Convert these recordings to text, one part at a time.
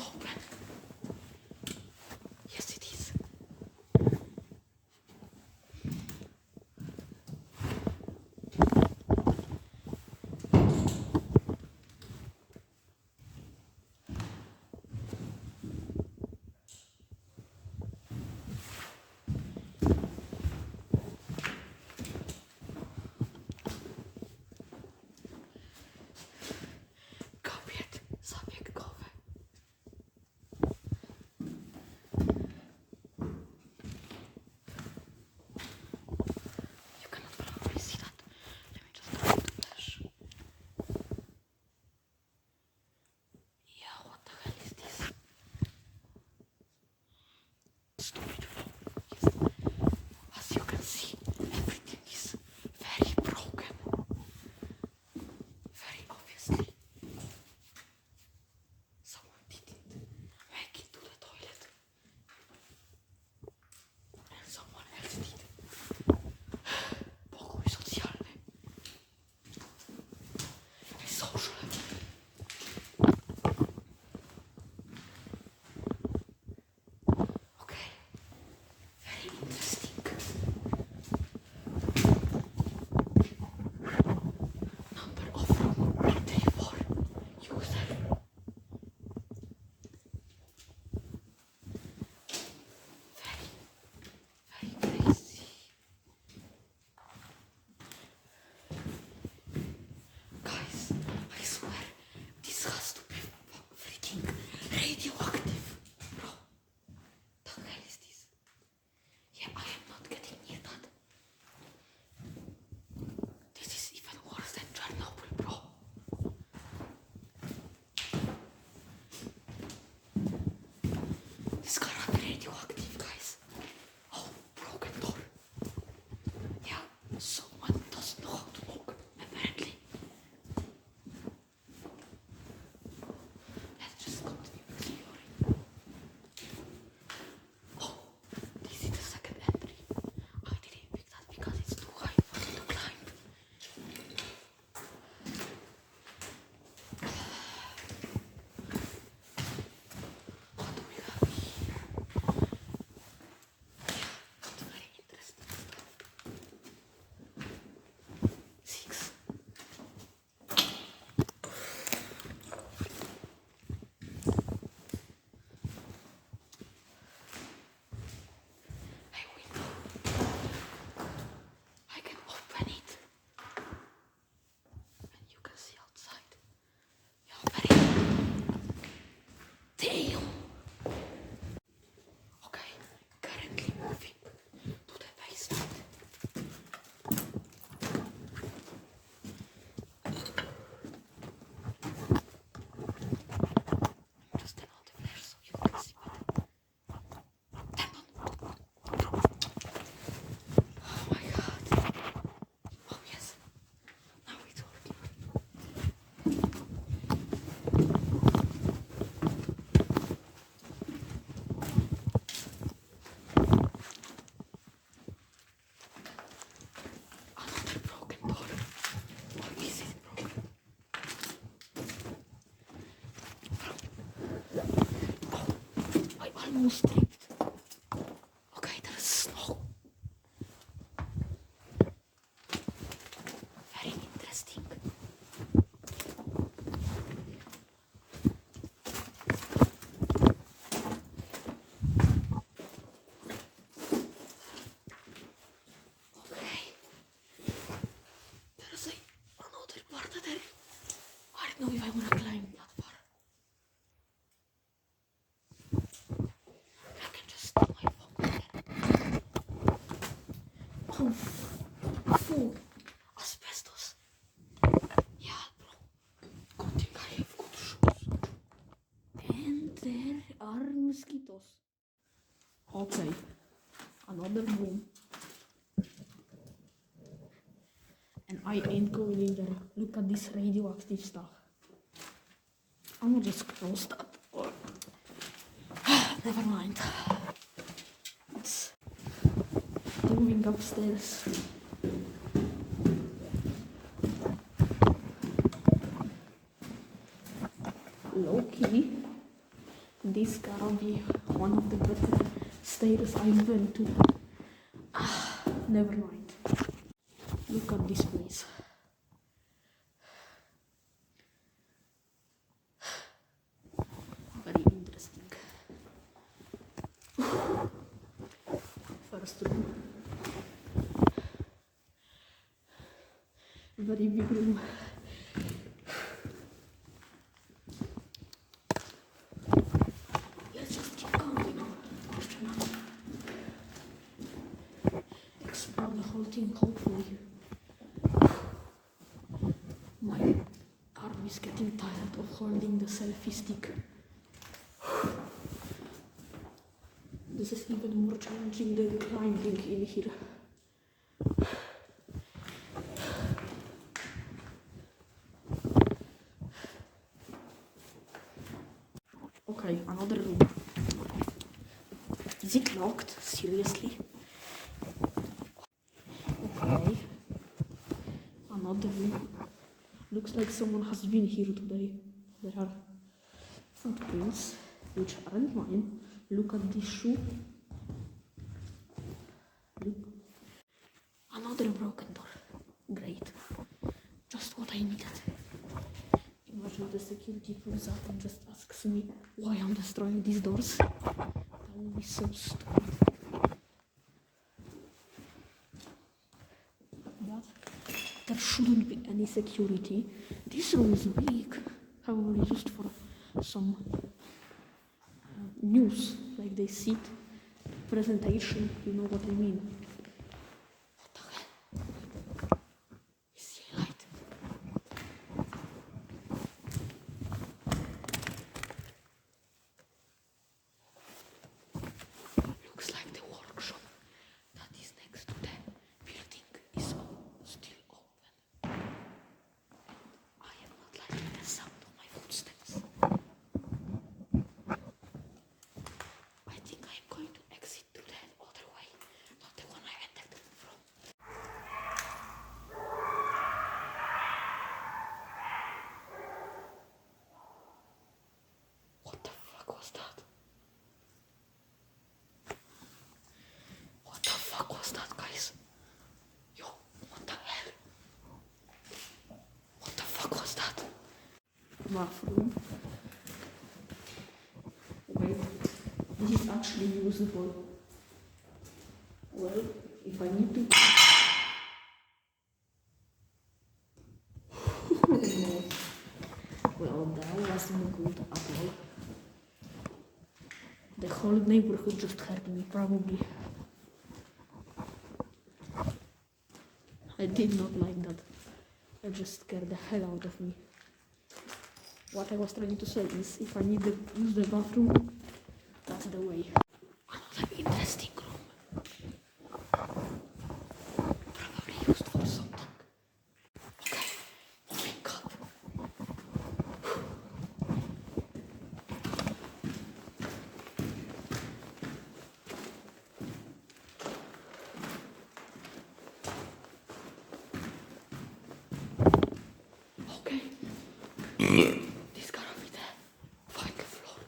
open. Yes, it is. Kobiet zabiegkowe. You cannot probably see that. Let me just turn the flash. Yeah, what the hell is this? Stupid phone. Yes. As you can see, everything is very broken. Very obviously. Someone didn't make it to the toilet. And someone else did. Pokój socjalny. A social. Okay. Very interesting. Number of room 34 user. Very crazy. Guys, I swear this has to be freaking radioactive. Bro, the hell is this? Yeah, I am not getting near that. This is even worse than Chernobyl, bro. This cannot be radioactive, guys. Oh, broken door. Yeah, someone doesn't know how to knock, apparently. Let's just continue exploring. Oh, this is the second entry. I didn't pick that because it's too high for me to climb. What do we have here? Yeah, that's very interesting stuff. 6. Hey, window. I can open it. And you can see outside. Yeah, very. Damn. Okay, currently moving to the basement. Just turn on the flash so you can see better. Turn on. Oh my god. Oh yes. Now it's working. Another broken door. Or is it broken? Oh, I almost tripped. Okay, there's snow. Very interesting. Okay. There's another part there. I don't know if I wanna climb that far. I can just stick my phone there. Oh, full asbestos. Yeah, bro. Good thing I have good shoes. And there are mosquitoes. Okay, another room. And I ain't going in there. Look at this radioactive stuff. I'm gonna just close that. Or never mind. It's moving upstairs. Low key. probably one of the better stairs I've been to. Never mind. Look at this place. Very interesting. First room. Very big room. Let's just keep going now. Explore the whole thing, hopefully. My arm is getting tired of holding the selfie stick. This is even more challenging than climbing in here. Okay, another room. Is it locked? Seriously? Okay. Another room. Looks like someone has been here today. There are footprints, which aren't mine. Look at this shoe. Look. Another broken door. Great. Just what I needed. Imagine the security pulls up and just asks me why I'm destroying these doors. That would be so stupid. But there shouldn't be any security. This room is big. Probably used for some news, like they sit, presentation, you know what I mean. What the hell? Is see light? Looks like the workshop that is next to the building is still open. I am not liking the sound of my footsteps. I think I am going to exit through the other way, not the one I entered from. What the fuck was that? What the fuck was that, guys? Yo, what the hell? What the fuck was that? Bathroom. Wait, this is actually usable. Well, if I need to... No. Well, that wasn't good at all. The whole neighborhood just heard me, probably. I did not like that. It just scared the hell out of me. What I was trying to say is, if I need to use the bathroom, that's the way. Another interesting room. Probably used for something. Okay. Oh my god. Okay. This gotta be the final floor.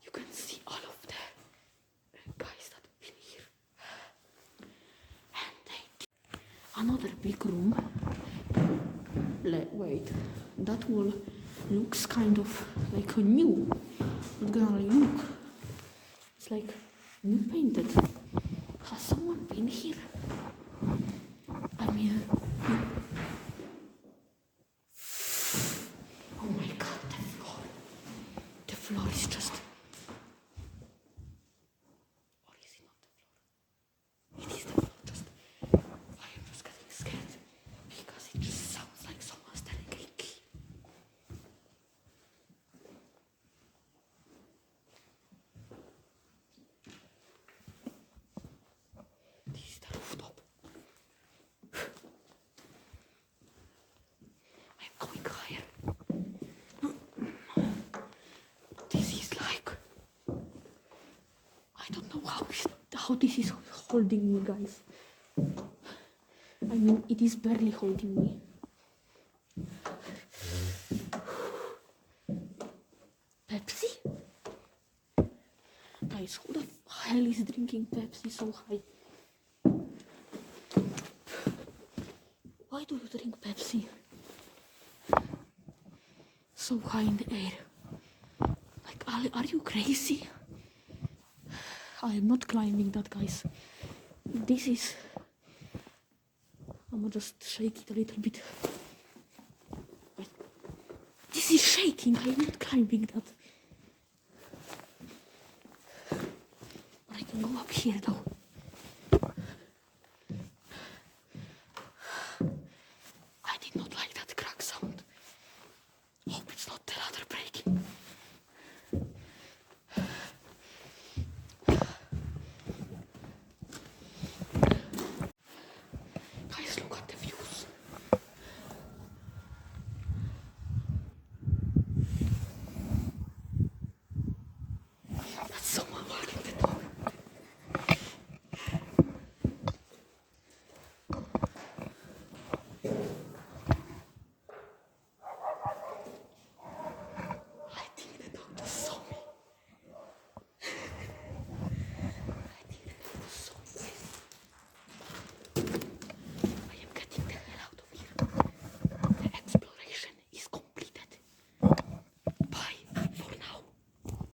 You can see all of the guys that have been here. And another big room. Wait, that wall looks kind of like a new. Not gonna look. It's like new painted. Has someone been here? I mean, oh my god, the floor. The floor is just... Or is it not the floor? It is the floor, just... I am just getting scared. Because it just sounds like someone's telling a key. This is the rooftop. I'm going higher. This is like... I don't know how this is holding me, guys. I mean, it is barely holding me. Pepsi? Guys, who the hell is drinking Pepsi so high? Why do you drink Pepsi so high in the air? Like, are you crazy? I am not climbing that, guys. This is... I'm gonna just shake it a little bit. Wait. This is shaking. I am not climbing that. I can go up here though. I did not like that crack sound. Hope it's not the ladder breaking. Guys, look at the views. That's so much walking.